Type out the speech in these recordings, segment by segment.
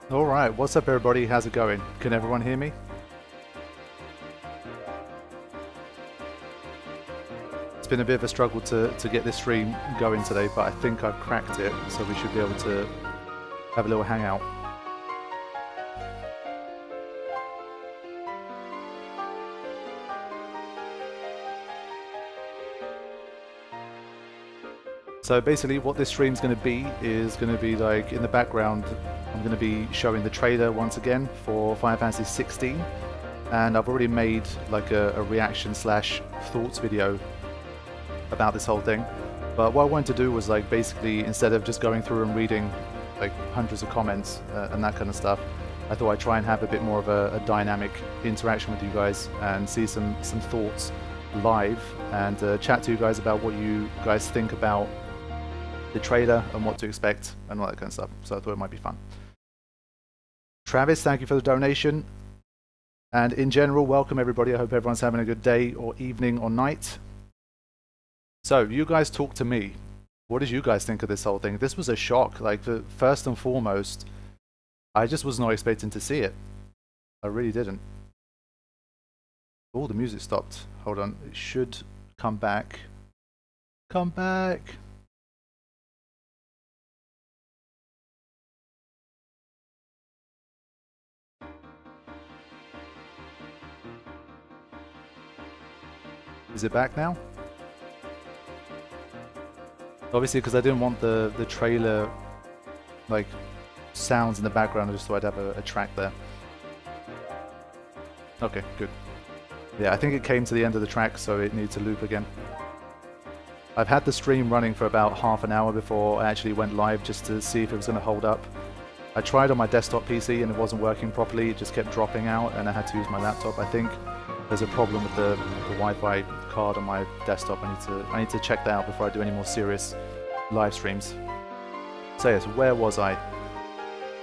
Alright, what's up everybody? How's it going? Can everyone hear me? It's been a bit of a struggle to get this stream going today, but I think I've cracked it, so we should be able to have a little hangout. So basically what this stream's going to be is going to be like in the background I'm going to be showing the trailer once again for Final Fantasy 16, and I've already made like a reaction slash thoughts video about this whole thing. But what I wanted to do was like basically instead of just going through and reading like hundreds of comments and that kind of stuff, I thought I'd try and have a bit more of a dynamic interaction with you guys and see some thoughts live and chat to you guys about what you guys think about the trailer and what to expect and all that kind of stuff. So I thought it might be fun. Travis, thank you for the donation. And in general, welcome everybody. I hope everyone's having a good day or evening or night. So you guys talk to me. What did you guys think of this whole thing? This was a shock. Like, first and foremost, I just was not expecting to see it. I really didn't. Oh, the music stopped. Hold on. It should come back. Come back. Is it back now? Obviously, because I didn't want the trailer like sounds in the background, I just thought I'd have a track there. Okay, good. Yeah, I think it came to the end of the track, so it needs to loop again. I've had the stream running for about half an hour before I actually went live just to see if it was going to hold up. I tried on my desktop PC and it wasn't working properly, it just kept dropping out and I had to use my laptop. I think there's a problem with the Wi-Fi card on my desktop. I need to check that out before I do any more serious live streams. So yes, where was I?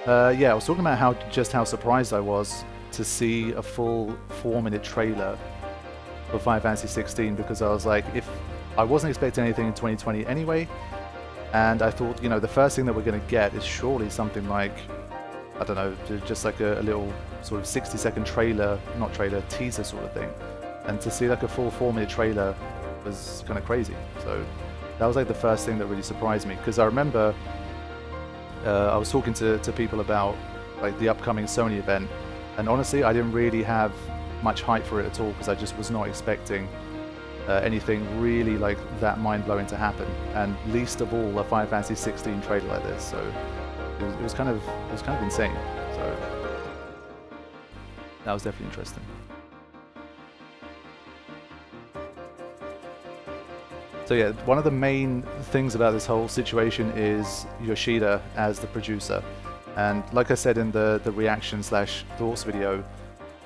Yeah, I was talking about how surprised I was to see a full 4-minute trailer for Final Fantasy 16, because I was like, if I wasn't expecting anything in 2020 anyway, and I thought, you know, the first thing that we're going to get is surely something like, I don't know, just like a little sort of 60-second trailer, not trailer, teaser sort of thing. And to see like a full 4-minute trailer was kind of crazy. So that was like the first thing that really surprised me, because I remember I was talking to people about like the upcoming Sony event, and honestly I didn't really have much hype for it at all, because I just was not expecting anything really like that mind-blowing to happen, and least of all a Final Fantasy 16 trailer like this. So it was kind of insane. So that was definitely interesting. So yeah, one of the main things about this whole situation is Yoshida as the producer, and like I said in the reaction slash thoughts video,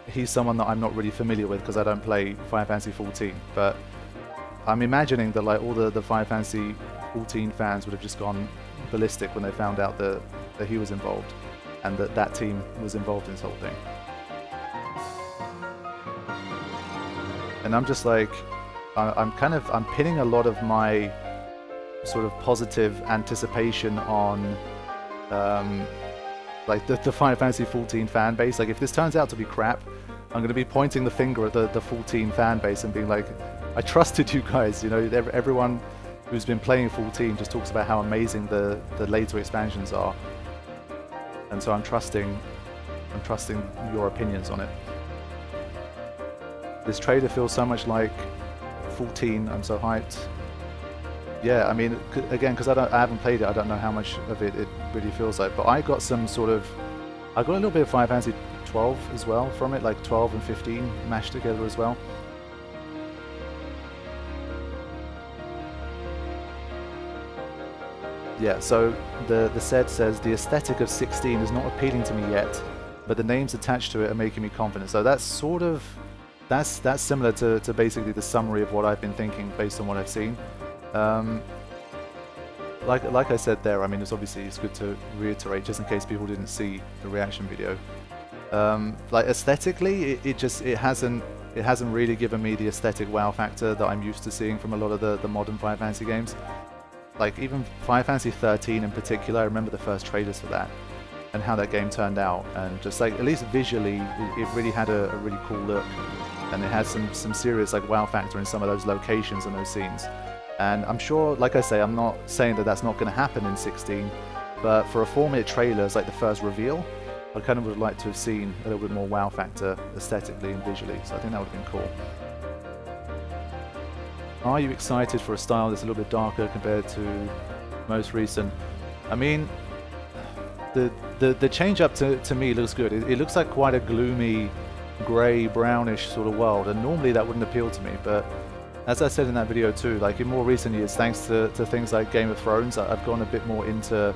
he's someone that I'm not really familiar with because I don't play Final Fantasy 14, but I'm imagining that like all the Final Fantasy 14 fans would have just gone ballistic when they found out that he was involved and that team was involved in this whole thing. And I'm just like, I'm pinning a lot of my sort of positive anticipation on like the Final Fantasy 14 fan base. Like if this turns out to be crap, I'm going to be pointing the finger at the 14 fan base and being like, I trusted you guys. You know, everyone who's been playing 14 just talks about how amazing the later expansions are, and so I'm trusting your opinions on it. This trailer feels so much like 14. I'm so hyped. Yeah, I mean, again, because I haven't played it, I don't know how much of it really feels like. But I got a little bit of Final Fantasy 12 as well from it, like 12 and 15 mashed together as well. Yeah, so the said says the aesthetic of 16 is not appealing to me yet, but the names attached to it are making me confident. So that's sort of that's similar to basically the summary of what I've been thinking based on what I've seen. Like I said there, I mean, it's good to reiterate just in case people didn't see the reaction video. Like aesthetically, it hasn't really given me the aesthetic wow factor that I'm used to seeing from a lot of the modern Final Fantasy games. Like even Final Fantasy 13 in particular, I remember the first trailers for that. and how that game turned out, and just like at least visually it really had a really cool look, and it had some serious like wow factor in some of those locations and those scenes. And I'm sure, like I say, I'm not saying that that's not going to happen in 16, but for a 4-minute trailer as like the first reveal, I kind of would like to have seen a little bit more wow factor aesthetically and visually, so I think that would have been cool. Are you excited for a style that's a little bit darker compared to most recent? I mean, the change up to me looks good. It looks like quite a gloomy, grey, brownish sort of world, and normally that wouldn't appeal to me, but as I said in that video too, like in more recent years, thanks to things like Game of Thrones, I've gone a bit more into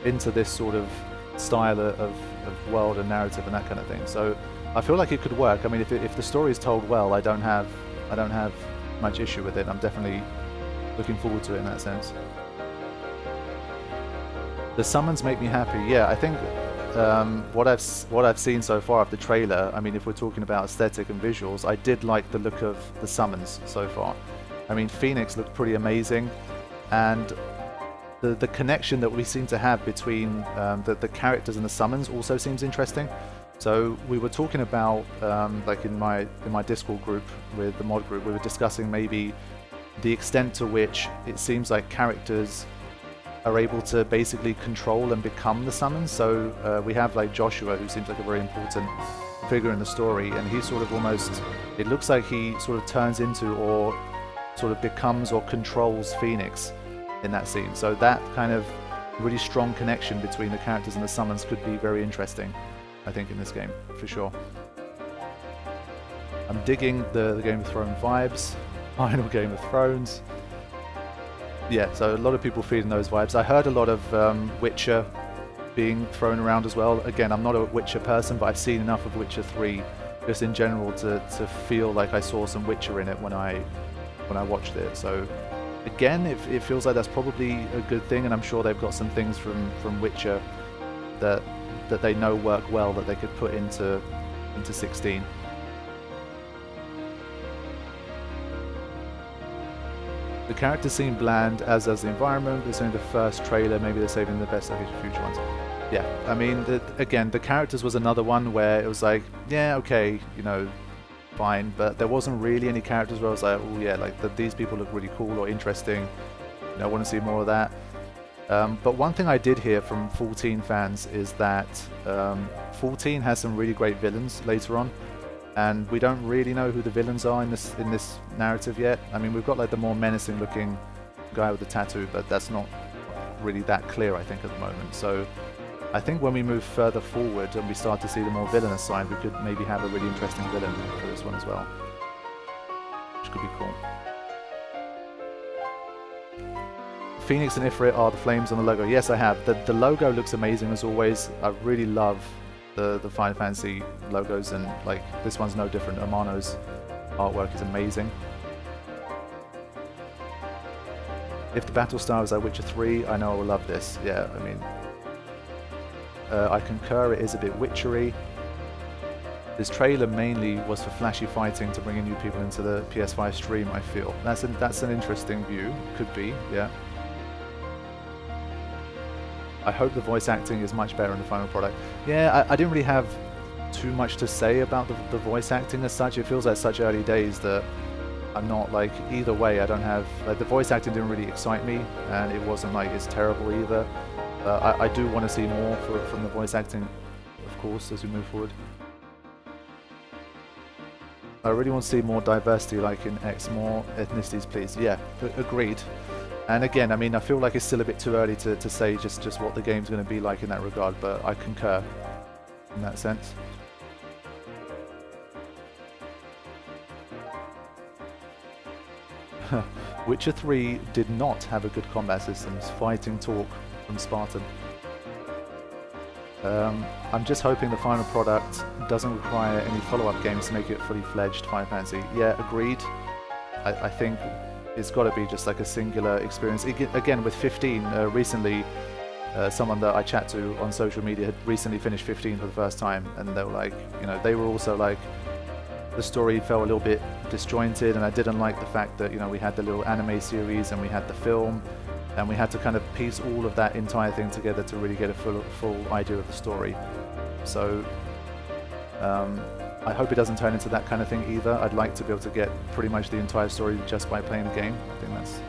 this sort of style of world and narrative and that kind of thing. So I feel like it could work. I mean, if the story is told well, I don't have much issue with it. I'm definitely looking forward to it in that sense. The summons make me happy. Yeah, I think what I've seen so far of the trailer, I mean, if we're talking about aesthetic and visuals, I did like the look of the summons so far. I mean, Phoenix looked pretty amazing, and the connection that we seem to have between the characters and the summons also seems interesting. So we were talking about like in my Discord group with the mod group, we were discussing maybe the extent to which it seems like characters are able to basically control and become the summons. So we have like Joshua, who seems like a very important figure in the story, and he sort of almost, it looks like he sort of turns into or sort of becomes or controls Phoenix in that scene. So that kind of really strong connection between the characters and the summons could be very interesting, I think, in this game, for sure. I'm digging the Game of Thrones vibes, final Game of Thrones. Yeah, so a lot of people feeling those vibes. I heard a lot of Witcher being thrown around as well. Again, I'm not a Witcher person, but I've seen enough of Witcher 3 just in general to feel like I saw some Witcher in it when I watched it. So again, it feels like that's probably a good thing, and I'm sure they've got some things from Witcher that they know work well that they could put into 16. The characters seem bland, as does the environment. It's only the first trailer, maybe they're saving the best for future ones. Yeah, I mean, again, the characters was another one where it was like, yeah, okay, you know, fine, but there wasn't really any characters where I was like, oh yeah, like these people look really cool or interesting, you know, I want to see more of that. But one thing I did hear from 14 fans is that 14 has some really great villains later on, and we don't really know who the villains are in this narrative yet. I mean, we've got like the more menacing looking guy with the tattoo, but that's not really that clear, I think, at the moment. So I think when we move further forward and we start to see the more villainous side, we could maybe have a really interesting villain for this one as well, which could be cool. Phoenix and Ifrit are the flames on the logo. Yes, I have. The logo looks amazing as always. I really love the Final Fantasy logos, and like this one's no different. Amano's artwork is amazing. If the battle style is like Witcher 3, I know I will love this. Yeah, I mean, I concur, it is a bit witchery. This trailer mainly was for flashy fighting to bring in new people into the PS5 stream, I feel. That's an interesting view. Could be, yeah. I hope the voice acting is much better in the final product. Yeah, I didn't really have too much to say about the voice acting as such. It feels like such early days that I'm not like, either way, I don't have, like, the voice acting didn't really excite me, and it wasn't like it's terrible either. I do want to see more from the voice acting, of course, as we move forward. I really want to see more diversity, like in X, more ethnicities, please. Yeah, agreed. And again, I mean, I feel like it's still a bit too early to say just what the game's going to be like in that regard, but I concur in that sense. Witcher 3 did not have a good combat systems. Fighting talk from Spartan. I'm just hoping the final product doesn't require any follow-up games to make it fully fledged Final Fantasy. Yeah, agreed. I think it's got to be just like a singular experience. Again, with 15, recently, someone that I chat to on social media had recently finished 15 for the first time, and they were like, you know, they were also like, the story felt a little bit disjointed, and I didn't like the fact that, you know, we had the little anime series and we had the film, and we had to kind of piece all of that entire thing together to really get a full idea of the story. So I hope it doesn't turn into that kind of thing either. I'd like to be able to get pretty much the entire story just by playing the game. I think that's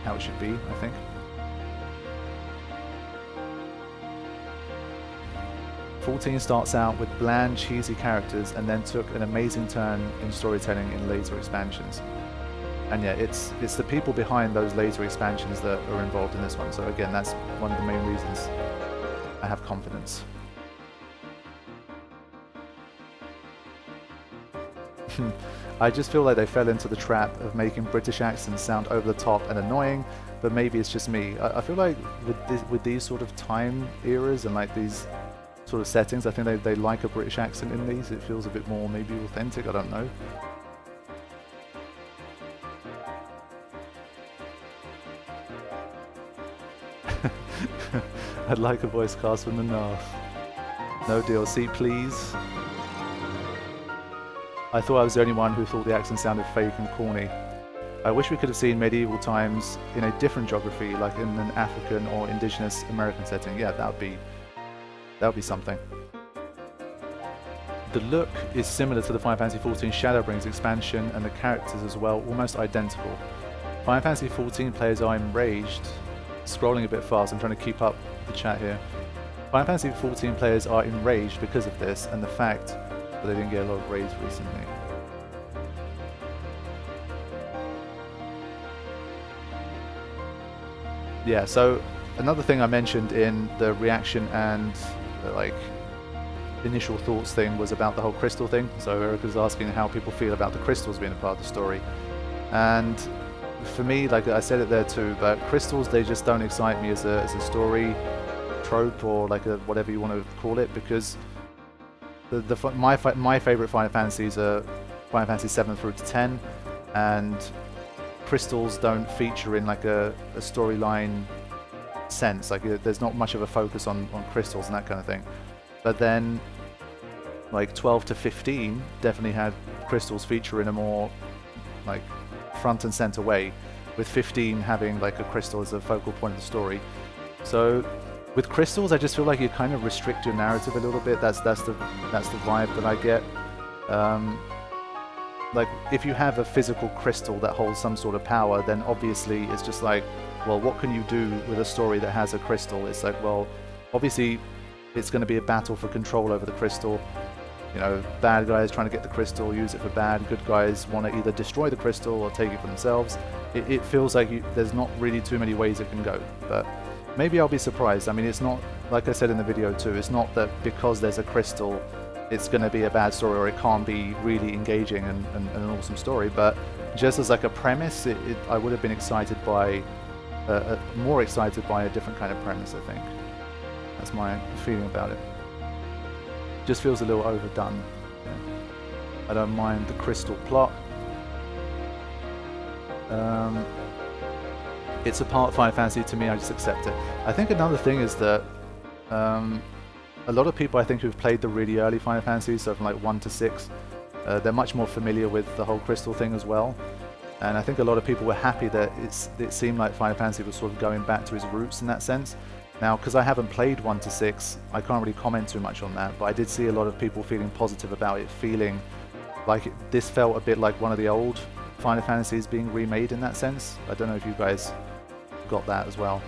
how it should be, I think. '14 starts out with bland, cheesy characters and then took an amazing turn in storytelling in later expansions. And yeah, it's the people behind those later expansions that are involved in this one. So again, that's one of the main reasons I have confidence. I just feel like they fell into the trap of making British accents sound over the top and annoying, but maybe it's just me. I feel like with these sort of time eras and like these sort of settings, I think they like a British accent in these. It feels a bit more maybe authentic, I don't know. I'd like a voice cast from the North. No DLC, please. I thought I was the only one who thought the accent sounded fake and corny. I wish we could have seen medieval times in a different geography, like in an African or indigenous American setting. Yeah, that would be something. The look is similar to the Final Fantasy XIV Shadowbring's expansion, and the characters as well, almost identical. Final Fantasy XIV players are enraged. Scrolling a bit fast, I'm trying to keep up the chat here. Final Fantasy XIV players are enraged because of this and the fact that they didn't get a lot of raids recently. Yeah, so another thing I mentioned in the reaction and like initial thoughts thing was about the whole crystal thing. So Eric was asking how people feel about the crystals being a part of the story. And for me, like I said it there too, but crystals, they just don't excite me as a story trope or like a whatever you want to call it, because my favorite Final Fantasies are Final Fantasy 7 through to 10, and crystals don't feature in like a storyline sense. Like there's not much of a focus on crystals and that kind of thing. But then like 12 to 15 definitely had crystals feature in a more like front and center way, with 15 having like a crystal as a focal point of the story. So with crystals, I just feel like you kind of restrict your narrative a little bit. That's the vibe that I get. Like if you have a physical crystal that holds some sort of power, then obviously it's just like, well, what can you do with a story that has a crystal? It's like, well, obviously it's going to be a battle for control over the crystal. You know, bad guys trying to get the crystal, use it for bad. Good guys want to either destroy the crystal or take it for themselves. It feels like there's not really too many ways it can go. But maybe I'll be surprised. I mean, it's not, like I said in the video too, it's not that because there's a crystal it's going to be a bad story or it can't be really engaging and an awesome story. But just as like a premise, I would have been excited by, more excited by a different kind of premise, I think. That's my feeling about it. Just feels a little overdone. Yeah. I don't mind the crystal plot. It's a part of Final Fantasy to me, I just accept it. I think another thing is that a lot of people I think who've played the really early Final Fantasies, so from like 1 to 6, they're much more familiar with the whole crystal thing as well. And I think a lot of people were happy that it seemed like Final Fantasy was sort of going back to its roots in that sense. Now, because I haven't played 1 to 6, I can't really comment too much on that, but I did see a lot of people feeling positive about it, feeling like this felt a bit like one of the old Final Fantasies being remade in that sense. I don't know if you guys got that as well.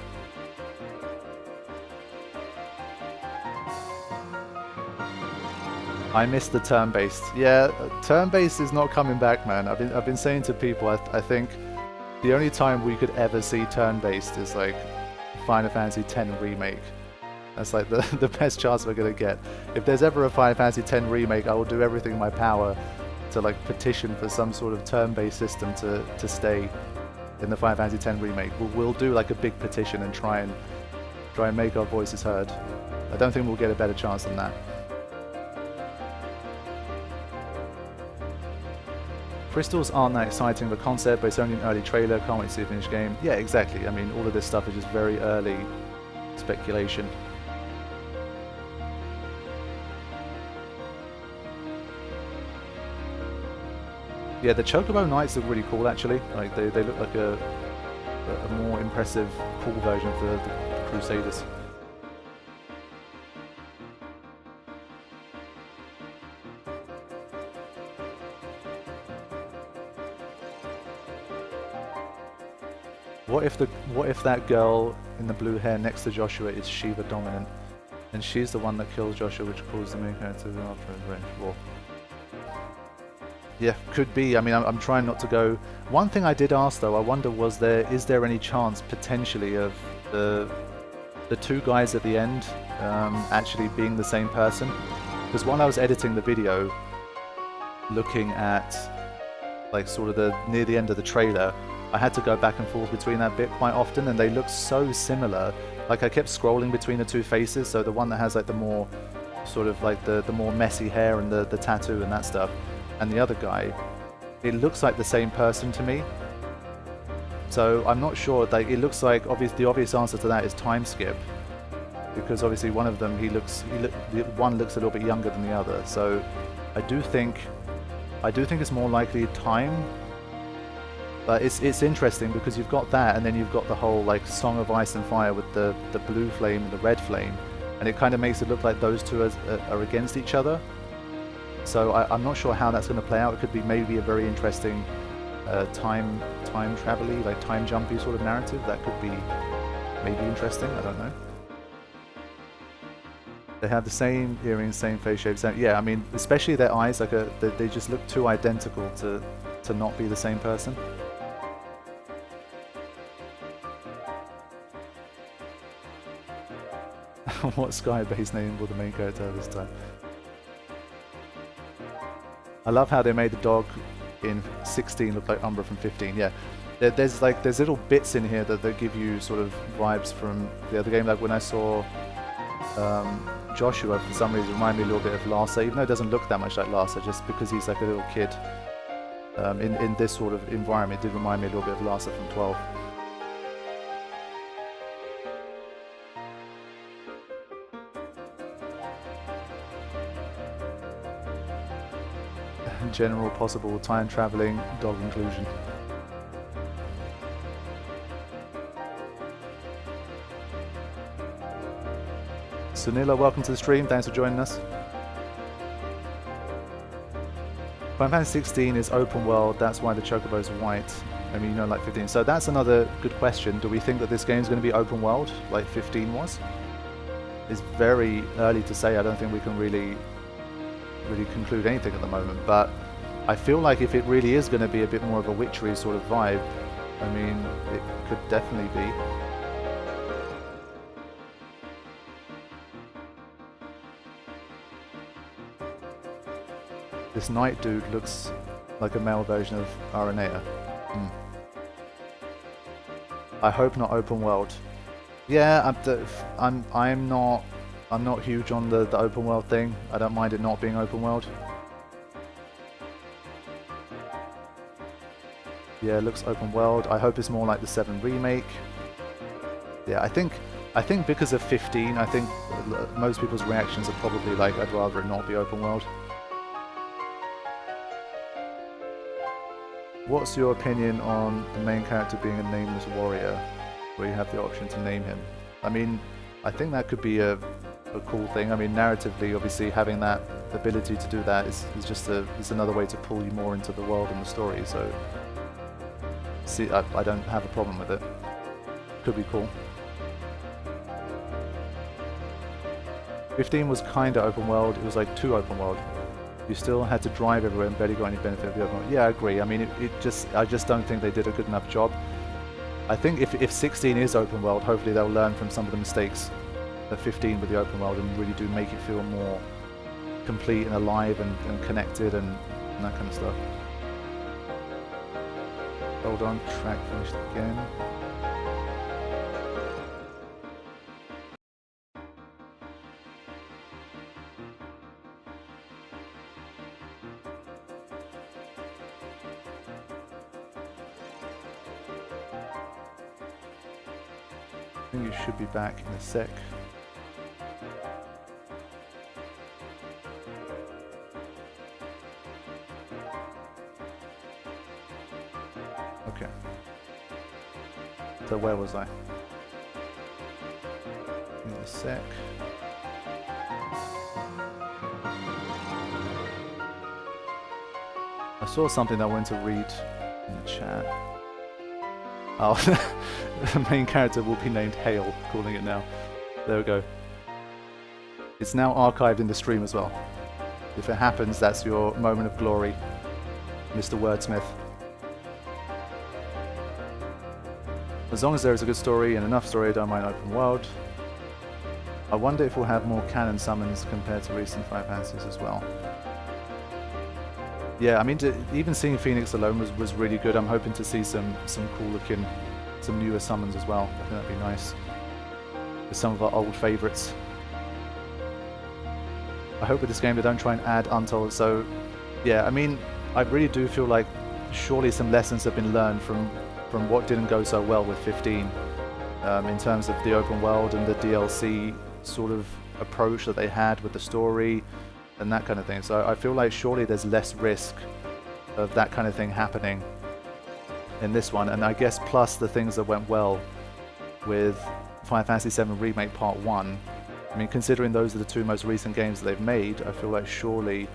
I missed the turn-based. Yeah, turn-based is not coming back, man. I've been saying to people, I think the only time we could ever see turn-based is like Final Fantasy X remake. That's like the best chance we're gonna get. If there's ever a Final Fantasy X remake, I will do everything in my power to like petition for some sort of turn-based system to stay in the Final Fantasy X remake. We'll do like a big petition and try and make our voices heard. I don't think we'll get a better chance than that. Crystals aren't that exciting of a concept, but it's only an early trailer, can't wait to see a finished game. Yeah, exactly. I mean, all of this stuff is just very early speculation. Yeah, the Chocobo Knights look really cool actually. Like they look like a more impressive, cool version of the Crusaders. What if that girl in the blue hair next to Joshua is Shiva dominant, and she's the one that kills Joshua, which causes the main character after his range war? Yeah, could be. I mean, I'm trying not to go. One thing I did ask though, I wonder, is there any chance potentially of the two guys at the end actually being the same person? Because while I was editing the video, looking at like sort of near the end of the trailer, I had to go back and forth between that bit quite often, and they look so similar. Like I kept scrolling between the two faces, so the one that has like the more sort of like the more messy hair and the tattoo and that stuff, and the other guy, it looks like the same person to me. So I'm not sure. Like it looks like the obvious answer to that is time skip, because obviously one of them one looks a little bit younger than the other. So I do think it's more likely time. But it's interesting because you've got that, and then you've got the whole like Song of Ice and Fire with the blue flame and the red flame, and it kind of makes it look like those two are against each other. So I'm not sure how that's going to play out. It could be maybe a very interesting time travel-y, like time jumpy sort of narrative. That could be maybe interesting. I don't know. They have the same earrings, same face shapes. Yeah, I mean, especially their eyes, like they just look too identical to not be the same person. What Sky-based name will the main character have this time? I love how they made the dog in 16 look like Umbra from 15. Yeah, there's little bits in here that give you sort of vibes from the other game. Like when I saw Joshua, for some reason, reminded me a little bit of Larsa, even though it doesn't look that much like Larsa, just because he's like a little kid. In this sort of environment, it did remind me a little bit of Larsa from 12. General possible time traveling dog inclusion. Sunila, welcome to the stream. Thanks for joining us. Final Fantasy 16 is open world. That's why the chocobo is white. I mean, you know, like 15. So that's another good question. Do we think that this game is going to be open world like 15 was? It's very early to say. I don't think we can really conclude anything at the moment, but I feel like if it really is going to be a bit more of a witchery sort of vibe, I mean, it could definitely be. This knight dude looks like a male version of Aranea. I hope not open world. Yeah, I'm not huge on the open world thing. I don't mind it not being open world. Yeah, it looks open world. I hope it's more like the 7 remake. Yeah, I think because of 15, I think most people's reactions are probably like, I'd rather it not be open world. What's your opinion on the main character being a nameless warrior, where you have the option to name him? I mean, I think that could be a cool thing. I mean, narratively, obviously, having that ability to do that is just is another way to pull you more into the world and the story. So, see, I don't have a problem with it. Could be cool. 15 was kind of open world. It was like too open world. You still had to drive everywhere and barely got any benefit of the open world. Yeah, I agree. I mean, I just don't think they did a good enough job. I think if 16 is open world, hopefully they'll learn from some of the mistakes of 15 with the open world and really do make it feel more complete and alive and connected and that kind of stuff. Hold on, track finished again. I think you should be back in a sec. Okay. where was I? Give me a sec. I saw something that I wanted to read in the chat. Oh, the main character will be named Hale, calling it now. There we go. It's now archived in the stream as well. If it happens, that's your moment of glory, Mr. Wordsmith. As long as there is a good story and enough story, I don't mind open world. I wonder if we'll have more canon summons compared to recent Final Fantasies as well. Yeah, I mean, even seeing Phoenix alone was really good. I'm hoping to see some cool looking, some newer summons as well. I think that'd be nice. With some of our old favourites. I hope with this game they don't try and add Untold. So, yeah, I mean, I really do feel like surely some lessons have been learned from what didn't go so well with 15 in terms of the open world and the DLC sort of approach that they had with the story and that kind of thing. So I feel like surely there's less risk of that kind of thing happening in this one. And I guess plus the things that went well with Final Fantasy VII Remake Part 1. I mean, considering those are the two most recent games that they've made, I feel like surely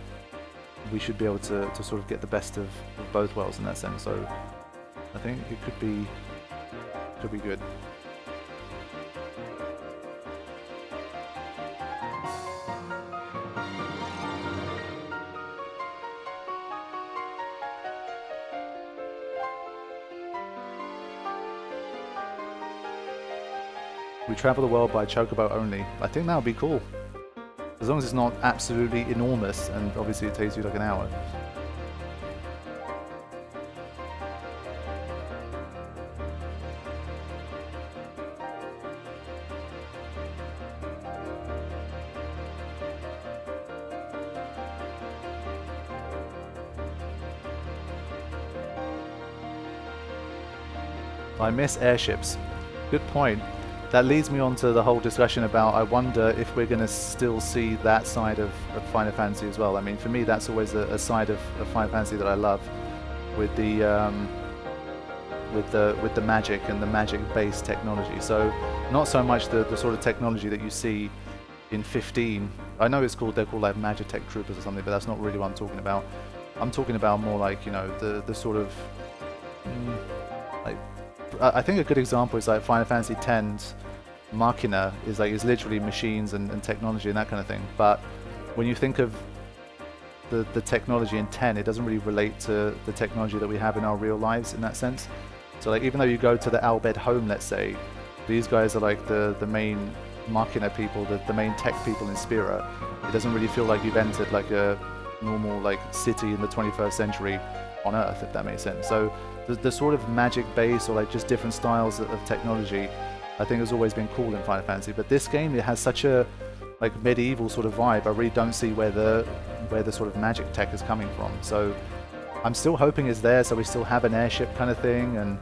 we should be able to sort of get the best of both worlds in that sense. So I think it could be good. We travel the world by chocobo only. I think that would be cool. As long as it's not absolutely enormous, and obviously it takes you like an hour. I miss airships. Good point. That leads me on to the whole discussion about I wonder if we're going to still see that side of Final Fantasy as well. I mean, for me, that's always a side of Final Fantasy that I love, with the magic and the magic-based technology. So not so much the sort of technology that you see in 15. I know they're called like Magitech Troopers or something, but that's not really what I'm talking about. I'm talking about more like, you know, the sort of like. I think a good example is like Final Fantasy X's Machina is literally machines and technology and that kind of thing. But when you think of the technology in 10, it doesn't really relate to the technology that we have in our real lives in that sense. So like even though you go to the Albed home, let's say, these guys are like the main Machina people, the main tech people in Spirit. It doesn't really feel like you've entered like a normal like city in the 21st century on Earth, if that makes sense. So the sort of magic base or like just different styles of technology, I think has always been cool in Final Fantasy. But this game, it has such a like medieval sort of vibe. I really don't see where the sort of magic tech is coming from. So I'm still hoping it's there, so we still have an airship kind of thing, and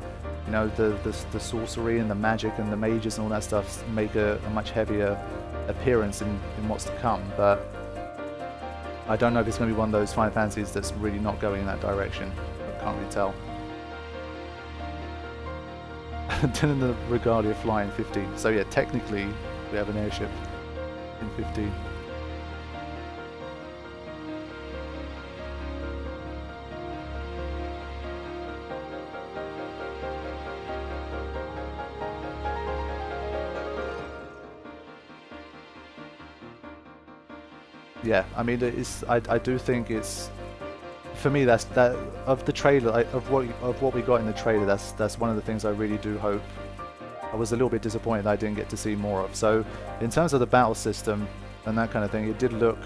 you know the sorcery and the magic and the mages and all that stuff make a much heavier appearance in what's to come. But I don't know if it's going to be one of those Final Fantasies that's really not going in that direction. I can't really tell. Dylan the Regalia fly in 15. So yeah, technically we have an airship in 15. Yeah, I mean, I do think it's, for me, that's that of the trailer, of what we got in the trailer. That's one of the things I really do hope. I was a little bit disappointed that I didn't get to see more of. So in terms of the battle system and that kind of thing, it did look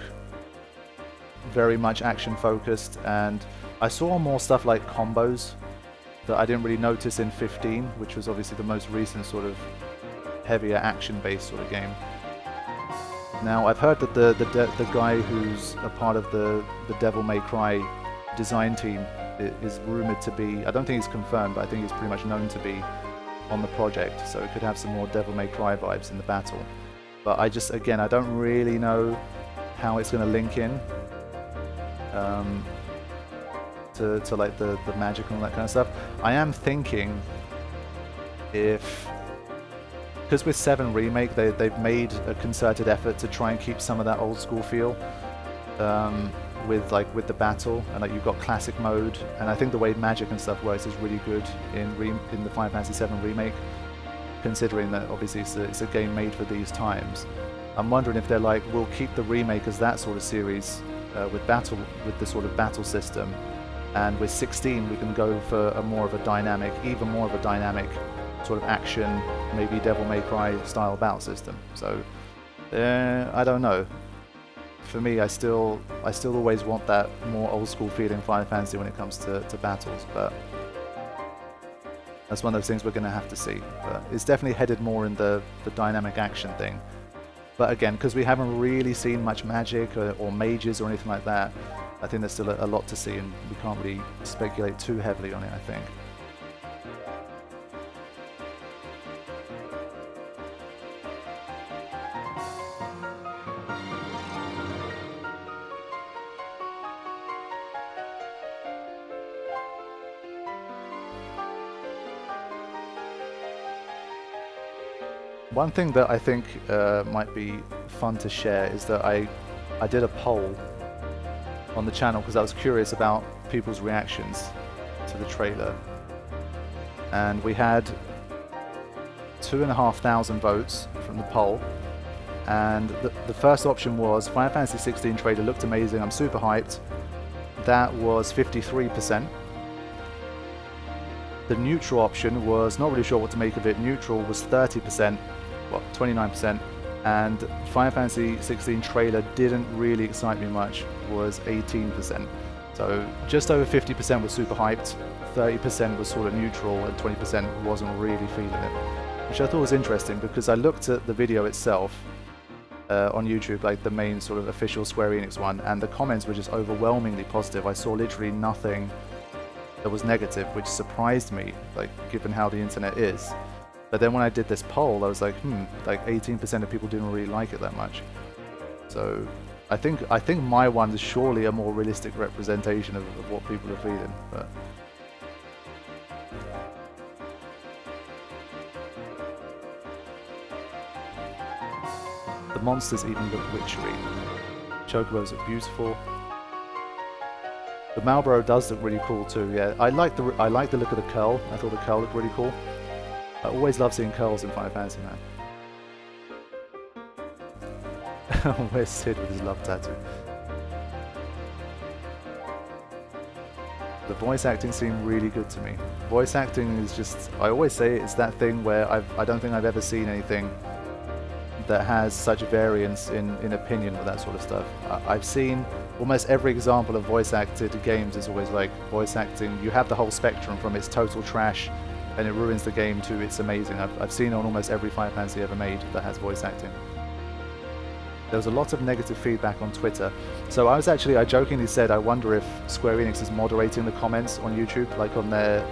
very much action focused, and I saw more stuff like combos that I didn't really notice in 15, which was obviously the most recent sort of heavier action based sort of game. Now I've heard that the guy who's a part of the Devil May Cry design team is rumored to be, I don't think it's confirmed, but I think it's pretty much known to be on the project, so it could have some more Devil May Cry vibes in the battle. But I just, again, I don't really know how it's going to link in to like the magic and all that kind of stuff. I am thinking if, because with 7 Remake, they've made a concerted effort to try and keep some of that old school feel with the battle, and like you've got classic mode, and I think the way magic and stuff works is really good in the Final Fantasy 7 Remake, considering that obviously it's a game made for these times. I'm wondering if they're like, we'll keep the remake as that sort of series with the sort of battle system, and with 16 we can go for even more of a dynamic sort of action, maybe Devil May Cry style battle system. So I don't know. For me, I still always want that more old school feeling Final Fantasy when it comes to battles, but that's one of those things we're going to have to see. But it's definitely headed more in the dynamic action thing. But again, because we haven't really seen much magic or mages or anything like that, I think there's still a lot to see, and we can't really speculate too heavily on it, I think. One thing that I think might be fun to share is that I did a poll on the channel because I was curious about people's reactions to the trailer, and we had 2,500 votes from the poll, and the first option was Final Fantasy 16 trailer looked amazing, I'm super hyped. That was 53%. The neutral option was not really sure what to make of it. Neutral was 30%, well, 29%, and Final Fantasy 16 trailer didn't really excite me much, was 18%. So just over 50% was super hyped, 30% was sort of neutral, and 20% wasn't really feeling it, which I thought was interesting because I looked at the video itself on YouTube, like the main sort of official Square Enix one, and the comments were just overwhelmingly positive. I saw literally nothing that was negative, which surprised me, like given how the internet is. But then when I did this poll, I was like, like 18% of people didn't really like it that much. So I think my one is surely a more realistic representation of what people are feeling. But the monsters even look witchery. Chocobos are beautiful. The Marlboro does look really cool too. Yeah, I like the look of the curl. I thought the curl looked really cool. I always love seeing curls in Final Fantasy, man. Where's Sid with his love tattoo? The voice acting seemed really good to me. Voice acting is just, I always say it's that thing where I don't think I've ever seen anything that has such variance in opinion with that sort of stuff. I've seen almost every example of voice acted games is always like voice acting. You have the whole spectrum from it's total trash and it ruins the game to it's amazing. I've seen on almost every Final Fantasy ever made that has voice acting. There was a lot of negative feedback on Twitter. So I jokingly said, I wonder if Square Enix is moderating the comments on YouTube, like on their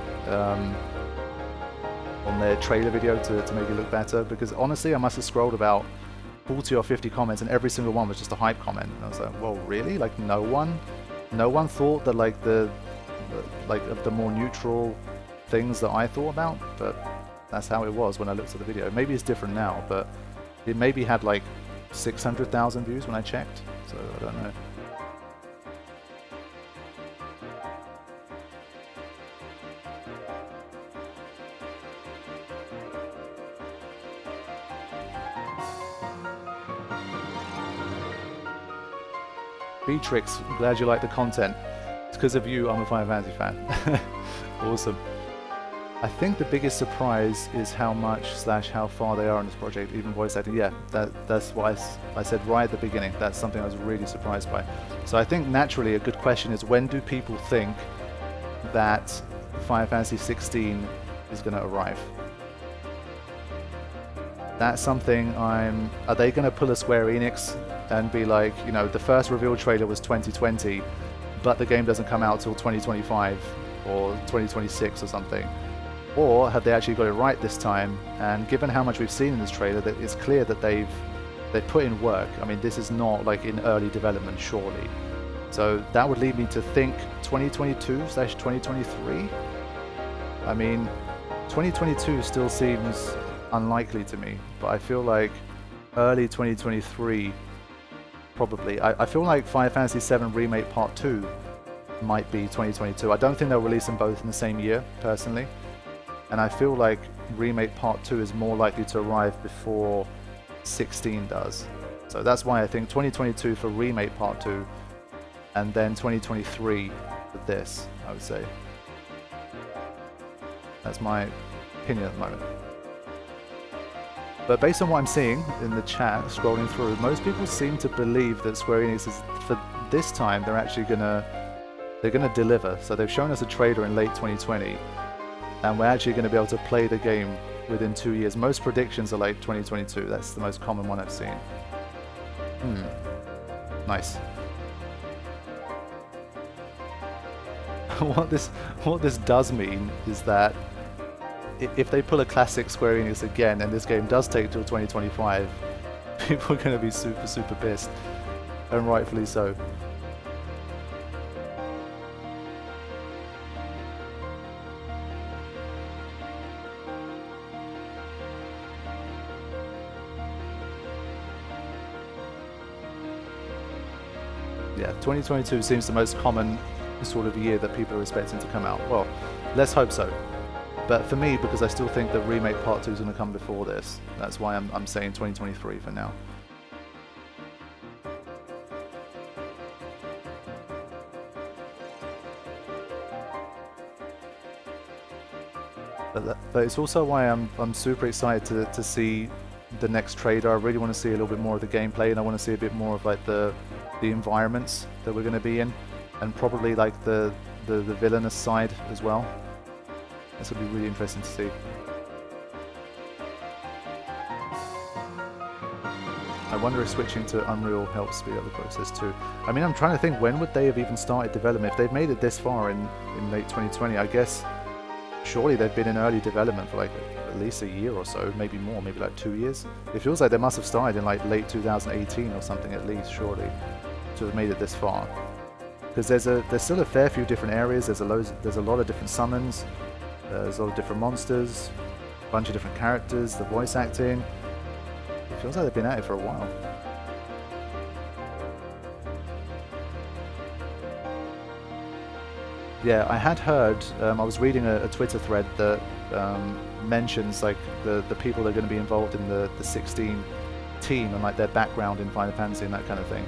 trailer video to make it look better, because honestly I must have scrolled about 40 or 50 comments and every single one was just a hype comment, and I was like, well, really? Like no one thought that like of the more neutral things that I thought about? But that's how it was when I looked at the video. Maybe it's different now, but it maybe had like 600,000 views when I checked, so I don't know. Beatrix, glad you like the content. It's because of you I'm a Final Fantasy fan. Awesome. I think the biggest surprise is how much / how far they are on this project, even voice acting. Yeah, that's what I said right at the beginning. That's something I was really surprised by. So I think naturally a good question is, when do people think that Final Fantasy 16 is going to arrive? That's something are they going to pull a Square Enix and be like, you know, the first reveal trailer was 2020, but the game doesn't come out till 2025 or 2026 or something? Or have they actually got it right this time? And given how much we've seen in this trailer, that it's clear that they've put in work. I mean, this is not like in early development, surely. So that would lead me to think 2022 / 2023. I mean, 2022 still seems unlikely to me, but I feel like early 2023 probably. I feel like Final Fantasy VII Remake Part 2 might be 2022. I don't think they'll release them both in the same year, personally. And I feel like Remake Part 2 is more likely to arrive before 16 does. So that's why I think 2022 for Remake Part 2, and then 2023 for this, I would say. That's my opinion at the moment. But based on what I'm seeing in the chat, scrolling through, most people seem to believe that Square Enix is, for this time, they're actually gonna deliver. So they've shown us a trailer in late 2020, and we're actually going to be able to play the game within 2 years. Most predictions are late 2022. That's the most common one I've seen. Nice. What this does mean is that if they pull a classic Square Enix again and this game does take till 2025, people are going to be super pissed, and rightfully so. Yeah, 2022 seems the most common sort of year that people are expecting to come out. Well, let's hope so. But for me, because I still think that Remake Part 2 is going to come before this, that's why I'm saying 2023 for now. But it's also why I'm super excited to see the next trailer. I really want to see a little bit more of the gameplay, and I want to see a bit more of like the environments that we're going to be in, and probably like the villainous side as well. This will be really interesting to see. I wonder if switching to Unreal helps speed up the process too. I mean, I'm trying to think, when would they have even started development? If they've made it this far in late 2020, I guess surely they've been in early development for like at least a year or so, maybe more, maybe like 2 years. It feels like they must have started in like late 2018 or something at least, surely, to have made it this far. Because there's still a fair few different areas. There's a lot of different summons. There's a lot of different monsters, a bunch of different characters, the voice acting. It feels like they've been at it for a while. Yeah, I had heard, I was reading a Twitter thread that mentions like the people that are going to be involved in the 16 team and like their background in Final Fantasy and that kind of thing.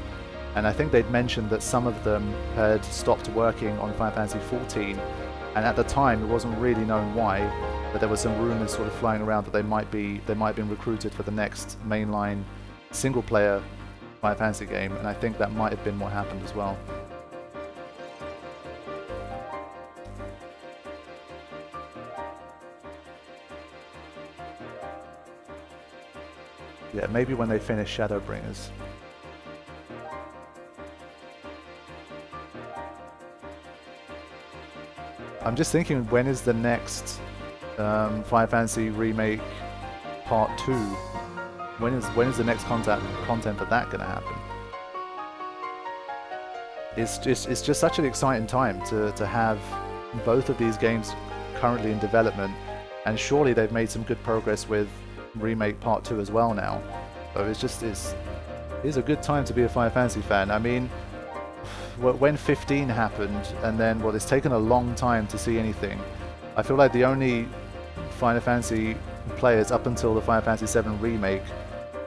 And I think they'd mentioned that some of them had stopped working on Final Fantasy 14, and at the time it wasn't really known why, but there were some rumors sort of flying around that they might have been recruited for the next mainline single-player Final Fantasy game, and I think that might have been what happened as well. Yeah, maybe when they finish Shadowbringers. I'm just thinking, when is the next Final Fantasy Remake Part 2? When is the next content for that going to happen? It's just such an exciting time to have both of these games currently in development, and surely they've made some good progress with Remake Part 2 as well now. So it's a good time to be a Final Fantasy fan. I mean, when 15 happened, and then it's taken a long time to see anything. I feel like the only Final Fantasy players up until the Final Fantasy VII Remake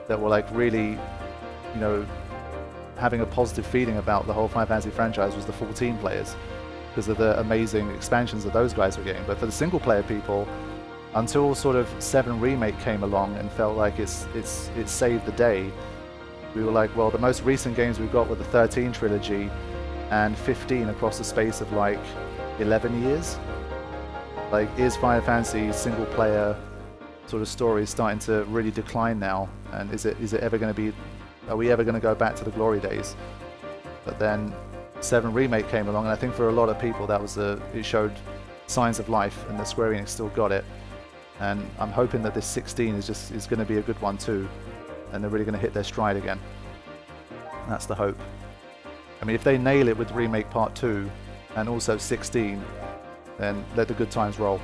that were like really, you know, having a positive feeling about the whole Final Fantasy franchise was the 14 players, because of the amazing expansions that those guys were getting. But for the single player people, until sort of 7 Remake came along and felt like it saved the day, we were like, well, the most recent games we've got were the 13 trilogy and 15 across the space of like 11 years. Like, is Final Fantasy single player sort of story starting to really decline now? And is it ever going to be, are we ever going to go back to the glory days? But then 7 Remake came along, and I think for a lot of people that was it showed signs of life, and that Square Enix still got it. And I'm hoping that this 16 is going to be a good one too, and they're really going to hit their stride again. That's the hope. I mean, if they nail it with Remake Part 2 and also 16, then let the good times roll.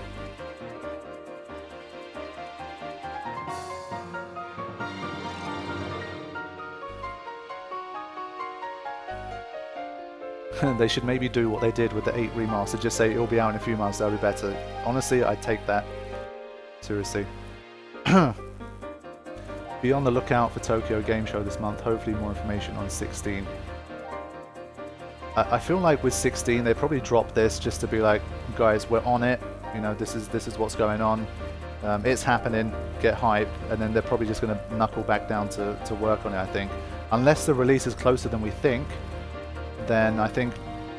They should maybe do what they did with the 8 remaster, just say it'll be out in a few months, that'll be better. Honestly, I'd take that. Seriously. Be on the lookout for Tokyo Game Show this month, hopefully more information on 16. I feel like with 16 they probably dropped this just to be like, guys, we're on it, you know, this is what's going on, it's happening, get hype, and then they're probably just going to knuckle back down to work on it, I think. Unless the release is closer than we think, then I think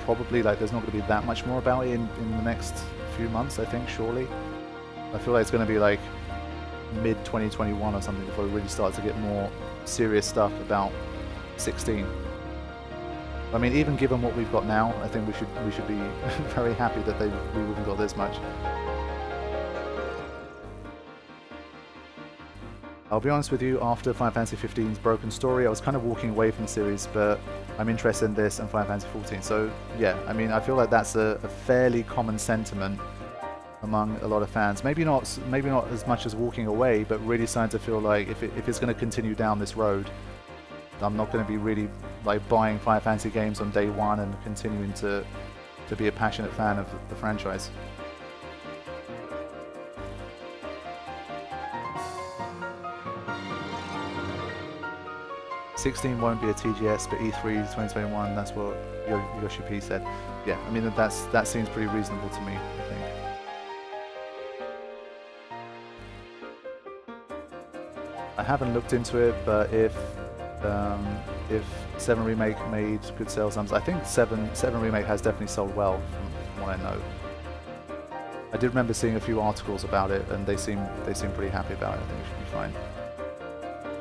probably like there's not going to be that much more about it in the next few months, I think, surely. I feel like it's going to be like mid-2021 or something before we really start to get more serious stuff about 16. I mean, even given what we've got now, I think we should be very happy that we haven't got this much. I'll be honest with you, after Final Fantasy 15's Broken Story, I was kind of walking away from the series, but I'm interested in this and Final Fantasy 14. So yeah, I mean, I feel like that's a fairly common sentiment among a lot of fans. Maybe not as much as walking away, but really starting to feel like if it's going to continue down this road, I'm not going to be really like buying Final Fantasy games on day one and continuing to be a passionate fan of the franchise. "16 won't be a TGS, but E3 2021, that's what Yoshi P said." Yeah, I mean, that seems pretty reasonable to me, I think. I haven't looked into it, but if 7 Remake made good sales numbers, I think 7 Remake has definitely sold well from what I know. I did remember seeing a few articles about it, and they seem pretty happy about it. I think it should be fine.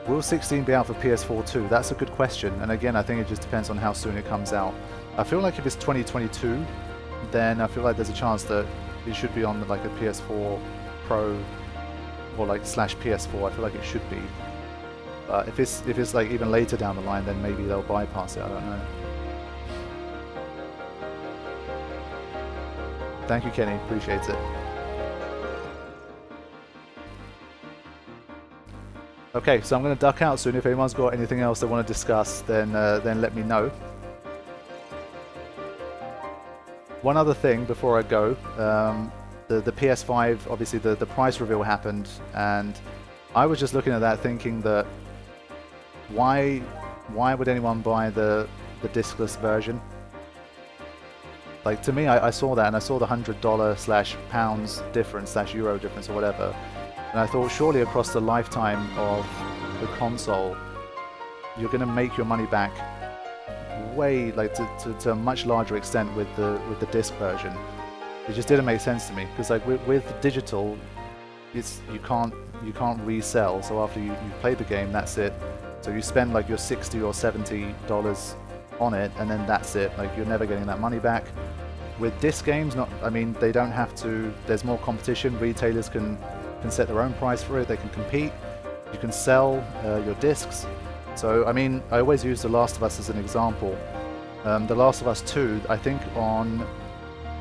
Will 16 be out for PS4 too? That's a good question, and again, I think it just depends on how soon it comes out. I feel like if it's 2022, then I feel like there's a chance that it should be on like a PS4 Pro or like /PS4. I feel like it should be. If it's like even later down the line, then maybe they'll bypass it. I don't know. Thank you, Kenny. Appreciate it. Okay, so I'm going to duck out soon. If anyone's got anything else they want to discuss, then let me know. One other thing before I go, the PS5, obviously the price reveal happened, and I was just looking at that thinking that why would anyone buy the discless version? Like, to me, I saw that, and I saw the $100/pounds difference /euro difference or whatever, and I thought surely across the lifetime of the console you're going to make your money back way, like, to a much larger extent with the disc version. It just didn't make sense to me, because like with digital, you can't resell. So after you play the game, that's it. So you spend like your $60 or $70 on it, and then that's it. Like, you're never getting that money back. With disc games, I mean, they don't have to. There's more competition. Retailers can set their own price for it. They can compete. You can sell your discs. So I mean, I always use The Last of Us as an example. The Last of Us 2, I think on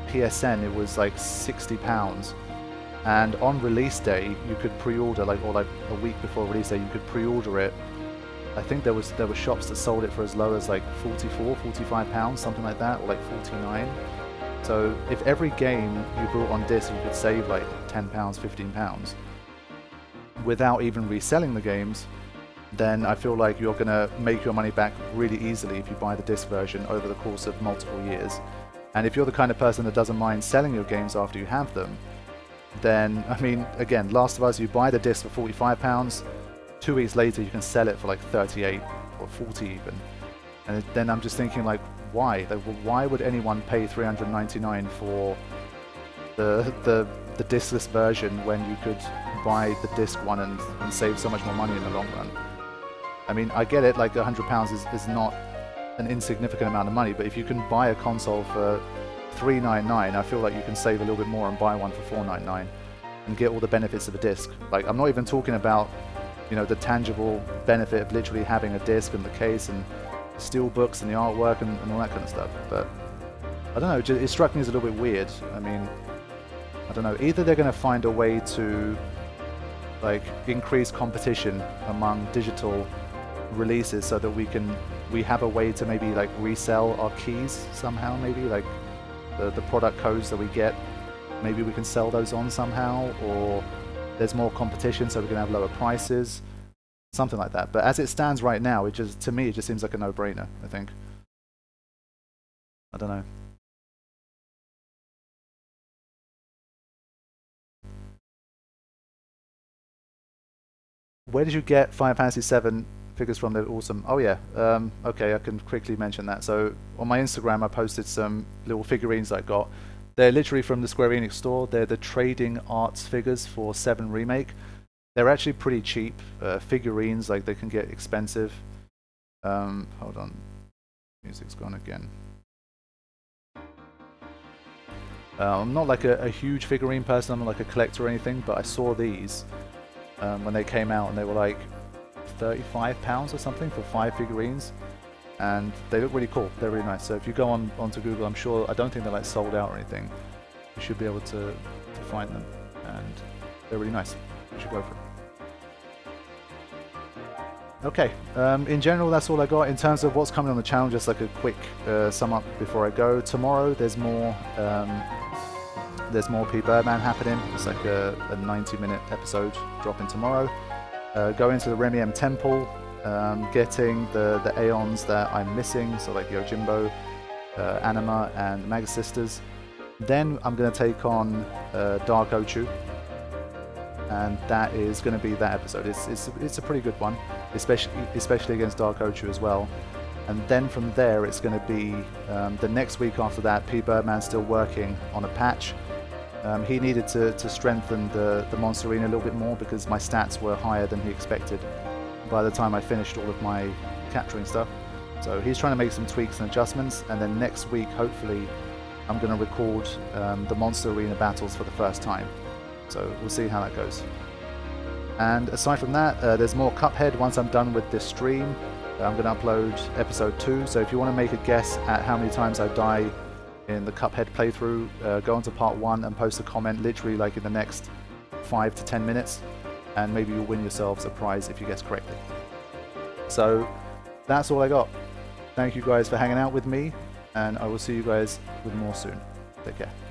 PSN it was like £60, and on release day you could pre-order, or like a week before release day you could pre-order it. I think there were shops that sold it for as low as like £45, something like that, or like 49. So if every game you bought on disc you could save like £10, £15 without even reselling the games, then I feel like you're gonna make your money back really easily if you buy the disc version over the course of multiple years. And if you're the kind of person that doesn't mind selling your games after you have them, then, I mean, again, Last of Us, you buy the disc for £45, 2 weeks later you can sell it for like 38 or 40 even. And then I'm just thinking, like, why? Like, why would anyone pay $399 for the discless version when you could buy the disc one and save so much more money in the long run? I mean, I get it, like £100 is not an insignificant amount of money, but if you can buy a console for $399, I feel like you can save a little bit more and buy one for $499 and get all the benefits of a disc. Like, I'm not even talking about, you know, the tangible benefit of literally having a disc and the case and the steel books and the artwork and all that kind of stuff. But I don't know, it struck me as a little bit weird. I mean, I don't know, either they're going to find a way to like increase competition among digital releases so that we can we have a way to maybe like resell our keys somehow, maybe like the product codes that we get, maybe we can sell those on somehow, or there's more competition so we can have lower prices, something like that. But as it stands right now, it just, to me, it just seems like a no-brainer, I think. I don't know. Where did you get Final Fantasy VII figures from? They're awesome. Oh yeah, okay, I can quickly mention that. So on my Instagram, I posted some little figurines I got. They're literally from the Square Enix store. They're the trading arts figures for 7 Remake. They're actually pretty cheap figurines. Like, they can get expensive. Hold on, music's gone again. I'm not like a huge figurine person. I'm not like a collector or anything, but I saw these when they came out, and they were like £35 or something for 5 figurines, and they look really cool. They're really nice. So if you go onto Google, I'm sure, I don't think they're like sold out or anything. You should be able to find them, and they're really nice. You should go for it. Okay, in general, that's all I got. In terms of what's coming on the channel, just like a quick sum up before I go. Tomorrow, there's more P. Birdman happening. It's like a 90-minute episode dropping tomorrow. Going to the Remiem Temple, getting the Aeons that I'm missing, so like Yojimbo, Anima, and Maga Sisters. Then I'm going to take on Dark Ochu, and that is going to be that episode. It's a pretty good one, especially against Dark Ochu as well. And then from there, it's going to be the next week after that. P. Birdman's still working on a patch. He needed to strengthen the Monster Arena a little bit more because my stats were higher than he expected by the time I finished all of my capturing stuff. So he's trying to make some tweaks and adjustments, and then next week, hopefully, I'm going to record the Monster Arena battles for the first time. So we'll see how that goes. And aside from that, there's more Cuphead once I'm done with this stream. I'm going to upload episode 2, so if you want to make a guess at how many times I die in the Cuphead playthrough, go into part 1 and post a comment literally like in the next 5 to 10 minutes, and maybe you'll win yourselves a prize if you guess correctly. So that's all I got. Thank you guys for hanging out with me, and I will see you guys with more soon. Take care.